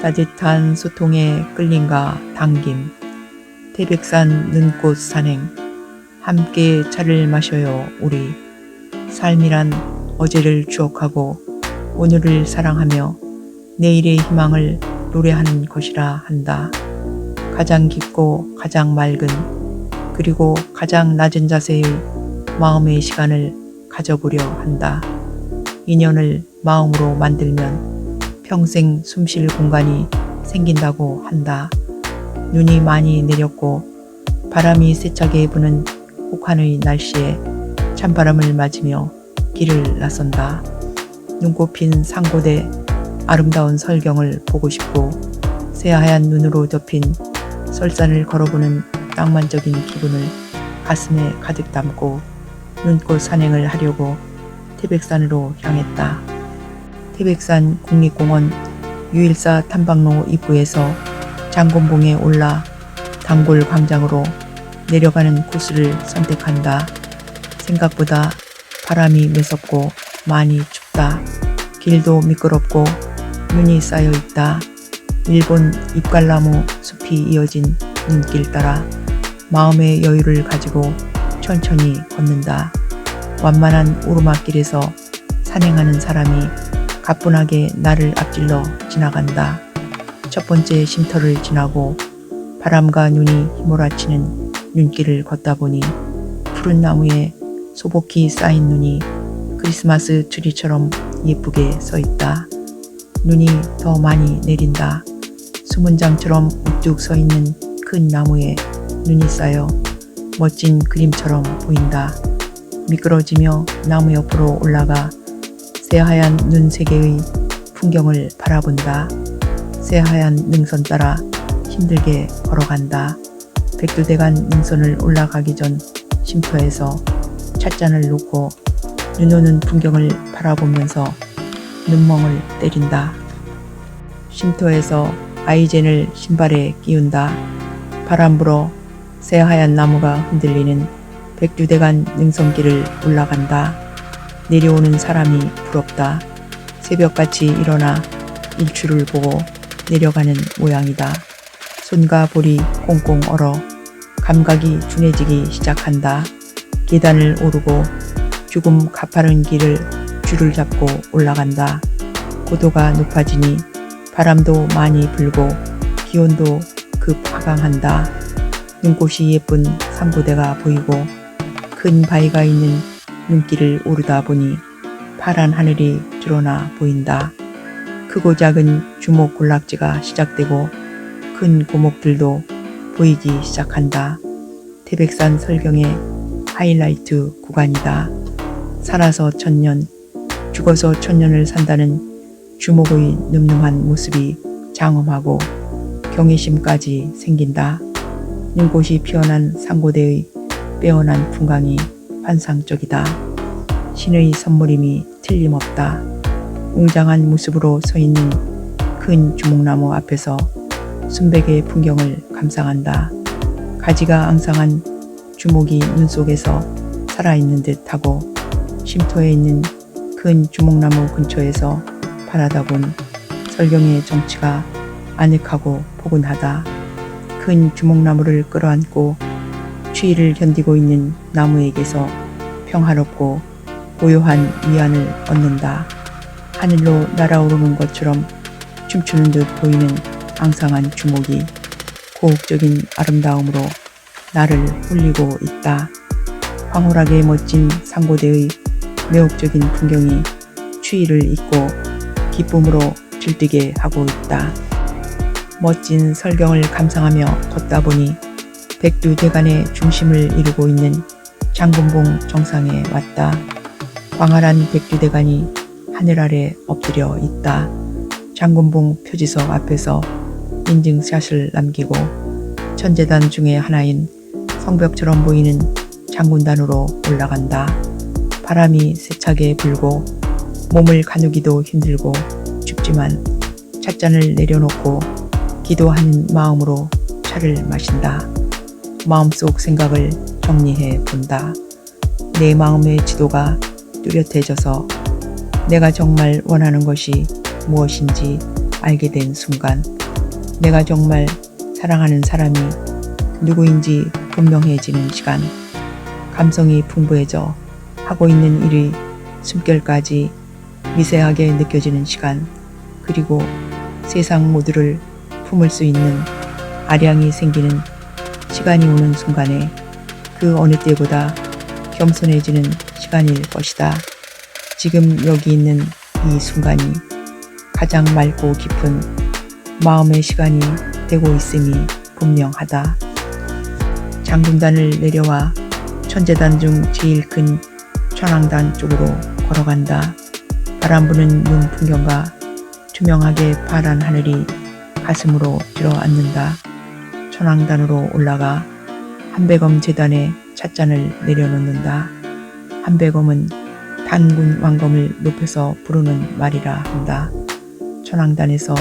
따뜻한 소통에 끌림과 당김. 태백산 눈꽃 산행. 함께 차를 마셔요 우리. 삶이란 어제를 추억하고 오늘을 사랑하며 내일의 희망을 노래하는 것이라 한다. 가장 깊고 가장 맑은 그리고 가장 낮은 자세의 마음의 시간을 가져보려 한다. 인연을 마음으로 만들면 평생 숨쉴 공간이 생긴다고 한다. 눈이 많이 내렸고 바람이 세차게 부는 혹한의 날씨에 찬바람을 맞으며 길을 나선다. 눈꽃핀 상고대 아름다운 설경을 보고 싶고 새하얀 눈으로 덮인 설산을 걸어보는 낭만적인 기분을 가슴에 가득 담고 눈꽃 산행을 하려고 태백산으로 향했다. 태백산 국립공원 유일사 탐방로 입구에서 장곤봉에 올라 단골 광장으로 내려가는 코스를 선택한다. 생각보다 바람이 매섭고 많이 춥다. 길도 미끄럽고 눈이 쌓여 있다. 일본 잎갈나무 숲이 이어진 눈길 따라 마음의 여유를 가지고 천천히 걷는다. 완만한 오르막길에서 산행하는 사람이 가뿐하게 나를 앞질러 지나간다. 첫 번째 쉼터를 지나고 바람과 눈이 휘몰아치는 눈길을 걷다 보니 푸른 나무에 소복히 쌓인 눈이 크리스마스 트리처럼 예쁘게 서 있다. 눈이 더 많이 내린다. 수문장처럼 우뚝 서 있는 큰 나무에 눈이 쌓여 멋진 그림처럼 보인다. 미끄러지며 나무 옆으로 올라가 새하얀 눈 세 개의 풍경을 바라본다. 새하얀 능선 따라 힘들게 걸어간다. 백두대간 능선을 올라가기 전 쉼터에서 찻잔을 놓고 눈 오는 풍경을 바라보면서 눈멍을 때린다. 쉼터에서 아이젠을 신발에 끼운다. 바람 불어 새하얀 나무가 흔들리는 백두대간 능선길을 올라간다. 내려오는 사람이 부럽다. 새벽같이 일어나 일출을 보고 내려가는 모양이다. 손과 볼이 꽁꽁 얼어 감각이 둔해지기 시작한다. 계단을 오르고 조금 가파른 길을 줄을 잡고 올라간다. 고도가 높아지니 바람도 많이 불고 기온도 급 하강한다. 눈꽃이 예쁜 상고대가 보이고 큰 바위가 있는 눈길을 오르다 보니 파란 하늘이 드러나 보인다. 크고 작은 주목 군락지가 시작되고 큰 고목들도 보이기 시작한다. 태백산 설경의 하이라이트 구간이다. 살아서 천년, 죽어서 천년을 산다는 주목의 늠름한 모습이 장엄하고 경외심까지 생긴다. 눈꽃이 피어난 상고대의 빼어난 풍광이 환상적이다. 신의 선물임이 틀림없다. 웅장한 모습으로 서 있는 큰 주목나무 앞에서 순백의 풍경을 감상한다. 가지가 앙상한 주목이 눈 속에서 살아있는 듯하고 쉼터에 있는 큰 주목나무 근처에서 바라다 본 설경의 정취가 아늑하고 포근하다. 큰 주목나무를 끌어안고 추위를 견디고 있는 나무에게서 평화롭고 고요한 위안을 얻는다. 하늘로 날아오르는 것처럼 춤추는 듯 보이는 앙상한 주목이 고혹적인 아름다움으로 나를 홀리고 있다. 황홀하게 멋진 상고대의 매혹적인 풍경이 추위를 잊고 기쁨으로 들뜨게 하고 있다. 멋진 설경을 감상하며 걷다 보니 백두대간의 중심을 이루고 있는 장곤봉 정상에 왔다. 광활한 백두대간이 하늘 아래 엎드려 있다. 장곤봉 표지석 앞에서 인증샷을 남기고 천재단 중의 하나인 성벽처럼 보이는 장군단으로 올라간다. 바람이 세차게 불고 몸을 가누기도 힘들고 춥지만 찻잔을 내려놓고 기도하는 마음으로 차를 마신다. 마음속 생각을 정리해 본다. 내 마음의 지도가 뚜렷해져서 내가 정말 원하는 것이 무엇인지 알게 된 순간 내가 정말 사랑하는 사람이 누구인지 분명해지는 시간, 감성이 풍부해져 하고 있는 일의 숨결까지 미세하게 느껴지는 시간, 그리고 세상 모두를 품을 수 있는 아량이 생기는 시간이 오는 순간에 그 어느 때보다 겸손해지는 시간일 것이다. 지금 여기 있는 이 순간이 가장 맑고 깊은 마음의 시간이 되고 있음이 분명하다. 장군단을 내려와 천재단 중 제일 큰 천왕단 쪽으로 걸어간다. 바람 부는 눈 풍경과 투명하게 파란 하늘이 가슴으로 들어앉는다. 천왕단으로 올라가 한백엄 재단에 찻잔을 내려놓는다. 한백엄은 단군 왕검을 높여서 부르는 말이라 한다. 천왕단에서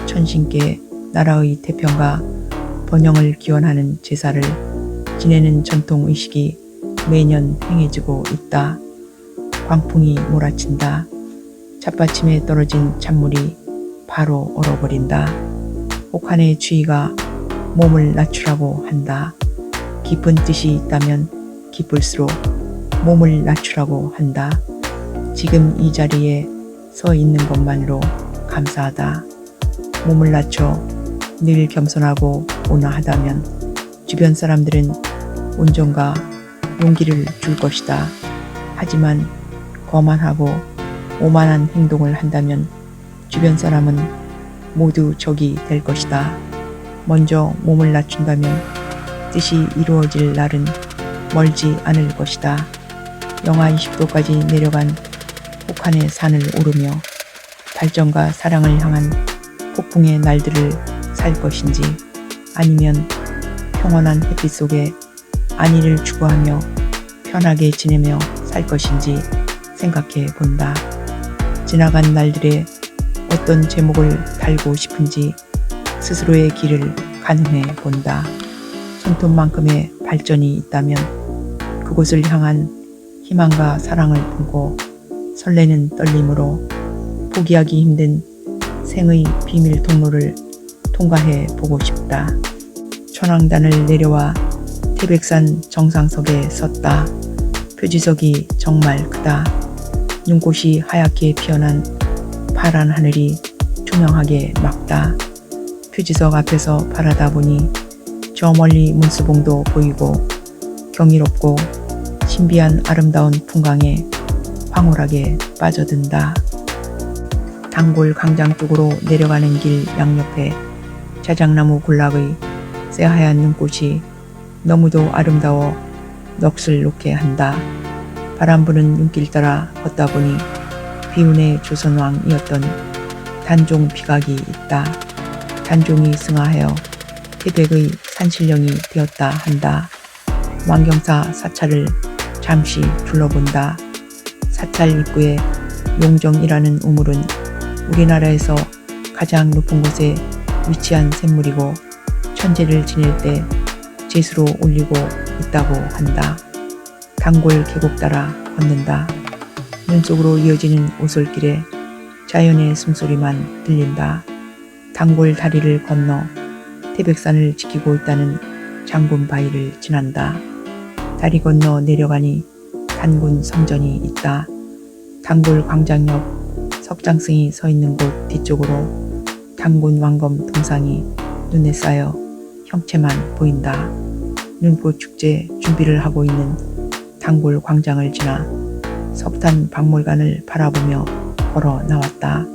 천신께 나라의 태평과 번영을 기원하는 제사를 지내는 전통 의식이 매년 행해지고 있다. 광풍이 몰아친다. 찻받침에 떨어진 찬물이 바로 얼어버린다. 혹한의 주의가 몸을 낮추라고 한다. 깊은 뜻이 있다면 깊을수록 몸을 낮추라고 한다. 지금 이 자리에 서 있는 것만으로 감사하다. 몸을 낮춰 늘 겸손하고 온화하다면 주변 사람들은 온정과 용기를 줄 것이다. 하지만 거만하고 오만한 행동을 한다면 주변 사람은 모두 적이 될 것이다. 먼저 몸을 낮춘다면 뜻이 이루어질 날은 멀지 않을 것이다. 영하 20도까지 내려간 혹한의 산을 오르며 발전과 사랑을 향한 폭풍의 날들을 살 것인지, 아니면 평온한 햇빛 속에 안위를 추구하며 편하게 지내며 살 것인지 생각해 본다. 지나간 날들에 어떤 제목을 달고 싶은지 스스로의 길을 가늠해 본다. 손톱만큼의 발전이 있다면 그곳을 향한 희망과 사랑을 품고 설레는 떨림으로 포기하기 힘든 생의 비밀 통로를 통과해 보고 싶다. 천왕단을 내려와 태백산 정상석에 섰다. 표지석이 정말 크다. 눈꽃이 하얗게 피어난 파란 하늘이 투명하게 막다. 표지석 앞에서 바라다 보니 저 멀리 문수봉도 보이고 경이롭고 신비한 아름다운 풍광에 황홀하게 빠져든다. 단골 광장 쪽으로 내려가는 길 양옆에 자작나무 군락의 새하얀 눈꽃이 너무도 아름다워 넋을 놓게 한다. 바람 부는 눈길 따라 걷다 보니 비운의 조선왕이었던 단종 비각이 있다. 단종이 승하하여 태백의 산신령이 되었다 한다. 왕경사 사찰을 잠시 둘러본다. 사찰 입구에 용정이라는 우물은 우리나라에서 가장 높은 곳에 위치한 샘물이고 천재를 지낼 때 제수로 올리고 있다고 한다. 단골 계곡 따라 걷는다. 눈 속으로 이어지는 오솔길에 자연의 숨소리만 들린다. 단골 다리를 건너 태백산을 지키고 있다는 장군 바위를 지난다. 다리 건너 내려가니 단군 성전이 있다. 단골 광장 옆 석장승이 서 있는 곳 뒤쪽으로 단군 왕검 동상이 눈에 쌓여 형체만 보인다. 눈꽃 축제 준비를 하고 있는 단골 광장을 지나 석탄 박물관을 바라보며 걸어 나왔다.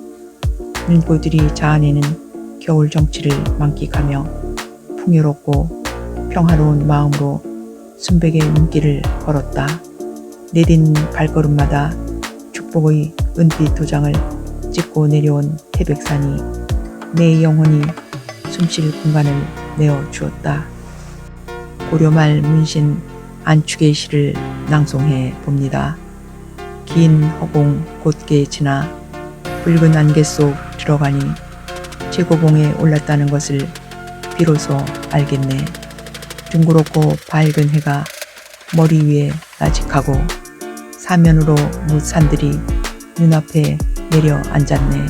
눈꽃들이 자아내는 겨울 정취를 만끽하며 풍요롭고 평화로운 마음으로 순백의 눈길을 걸었다. 내딛는 발걸음마다 축복의 은빛 도장을 찍고 내려온 태백산이 내 영혼이 숨쉴 공간을 내어주었다. 고려말 문신 안축의 시를 낭송해 봅니다. 긴 허공 곧게 지나 붉은 안개 속 들어가니 최고봉에 올랐다는 것을 비로소 알겠네. 둥그렇고 밝은 해가 머리 위에 나직하고 사면으로 무산들이 눈앞에 내려 앉았네.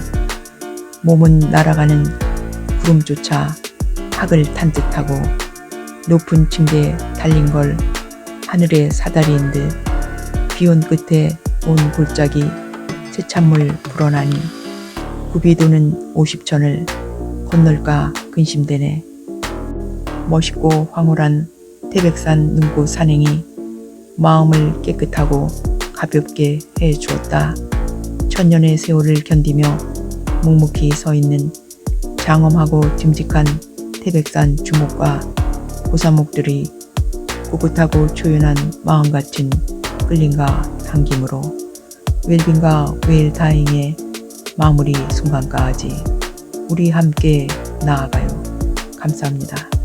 몸은 날아가는 구름조차 학을 탄 듯하고 높은 층계에 달린 걸 하늘의 사다리인 듯 비온 끝에 온 골짜기 새찬물 불어나니 굽이도는 50천을 건널까 근심되네. 멋있고 황홀한 태백산 눈꽃 산행이 마음을 깨끗하고 가볍게 해 주었다. 천년의 세월을 견디며 묵묵히 서 있는 장엄하고 듬직한 태백산 주목과 고사목들이 꿋꿋하고 초연한 마음 같은 끌림과 당김으로 웰빙과 웰다잉의 마무리 순간까지 우리 함께 나아가요. 감사합니다.